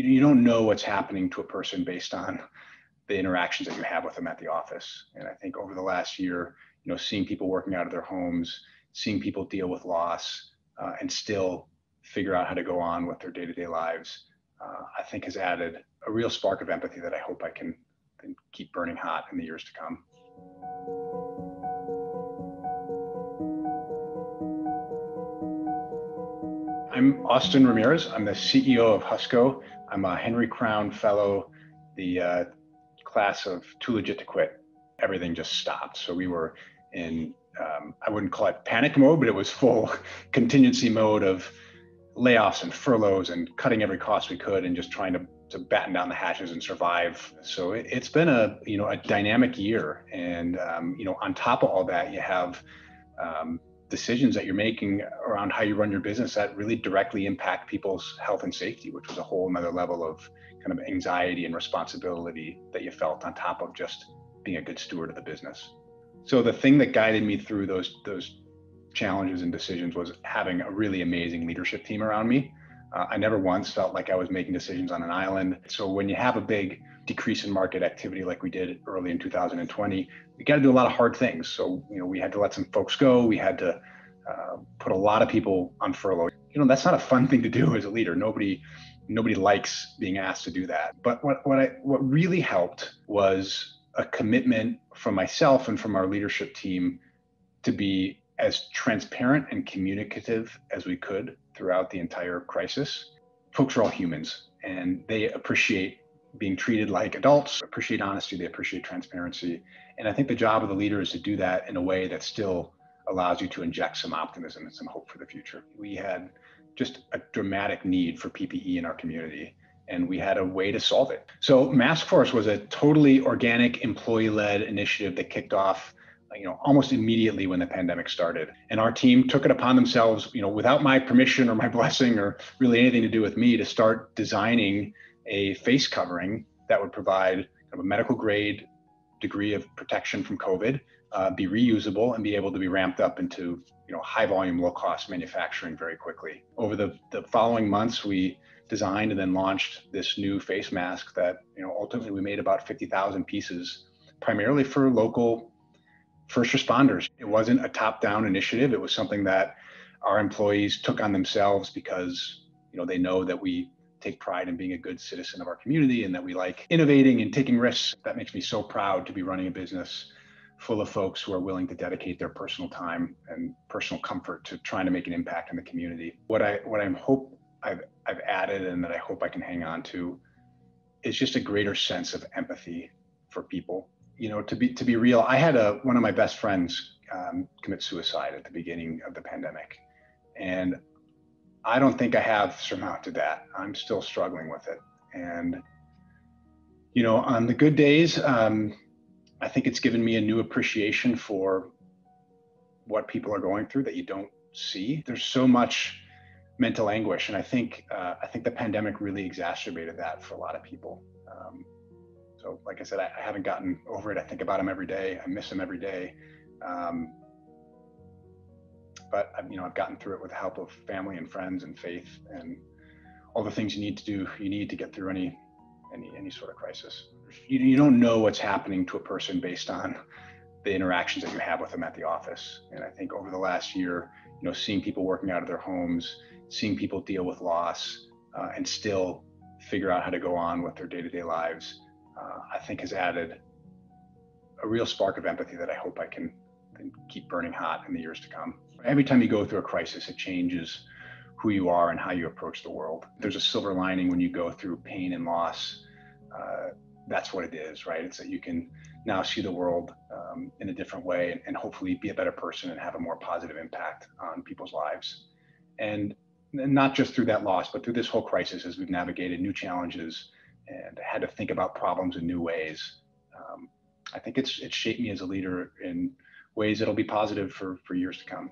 you don't know what's happening to a person based on the interactions that you have with them at the office. And I think over the last year, seeing people working out of their homes, seeing people deal with loss, and still figure out how to go on with their day-to-day lives, I think has added a real spark of empathy that I hope I can keep burning hot in the years to come. I'm Austin Ramirez. I'm the CEO of HUSCO. I'm a Henry Crown Fellow, the class of Too Legit to Quit. Everything just stopped. So we were in, I wouldn't call it panic mode, but it was full contingency mode of layoffs and furloughs and cutting every cost we could and just trying to batten down the hatches and survive. So it's been a dynamic year. And, on top of all that, you have decisions that you're making around how you run your business that really directly impact people's health and safety, which was a whole nother level of kind of anxiety and responsibility that you felt on top of just being a good steward of the business. So the thing that guided me through those challenges and decisions was having a really amazing leadership team around me. I never once felt like I was making decisions on an island. So when you have a big decrease in market activity like we did early in 2020, we got to do a lot of hard things. So, we had to let some folks go. We had to put a lot of people on furlough. That's not a fun thing to do as a leader. Nobody likes being asked to do that. But what really helped was a commitment from myself and from our leadership team to be as transparent and communicative as we could throughout the entire crisis. Folks are all humans, and they appreciate being treated like adults, appreciate honesty, they appreciate transparency. And I think the job of the leader is to do that in a way that still allows you to inject some optimism and some hope for the future. We had just a dramatic need for PPE in our community, and we had a way to solve it. So MaskForce was a totally organic, employee-led initiative that kicked off almost immediately when the pandemic started. And our team took it upon themselves, without my permission or my blessing or really anything to do with me, to start designing a face covering that would provide kind of a medical grade degree of protection from COVID, be reusable, and be able to be ramped up into high volume, low cost manufacturing very quickly. Over the following months, we designed and then launched this new face mask that ultimately we made about 50,000 pieces, primarily for local first responders. It wasn't a top-down initiative. It was something that our employees took on themselves because they know that we take pride in being a good citizen of our community and that we like innovating and taking risks. That makes me so proud to be running a business full of folks who are willing to dedicate their personal time and personal comfort to trying to make an impact in the community. What I hope I've added and that I hope I can hang on to is just a greater sense of empathy for people. To be real, I had one of my best friends commit suicide at the beginning of the pandemic, and I don't think I have surmounted that. I'm still struggling with it. And, on the good days, I think it's given me a new appreciation for what people are going through that you don't see. There's so much mental anguish, and I think the pandemic really exacerbated that for a lot of people. So like I said, I haven't gotten over it. I think about him every day. I miss him every day. But I've gotten through it with the help of family and friends and faith and all the things you need to do. You need to get through any sort of crisis. You don't know what's happening to a person based on the interactions that you have with them at the office. And I think over the last year, seeing people working out of their homes, seeing people deal with loss, and still figure out how to go on with their day-to-day lives, I think has added a real spark of empathy that I hope I can keep burning hot in the years to come. Every time you go through a crisis, it changes who you are and how you approach the world. There's a silver lining when you go through pain and loss. That's what it is, right? It's that you can now see the world in a different way and hopefully be a better person and have a more positive impact on people's lives. And not just through that loss, but through this whole crisis as we've navigated new challenges and had to think about problems in new ways. I think it's shaped me as a leader in ways that'll be positive for years to come.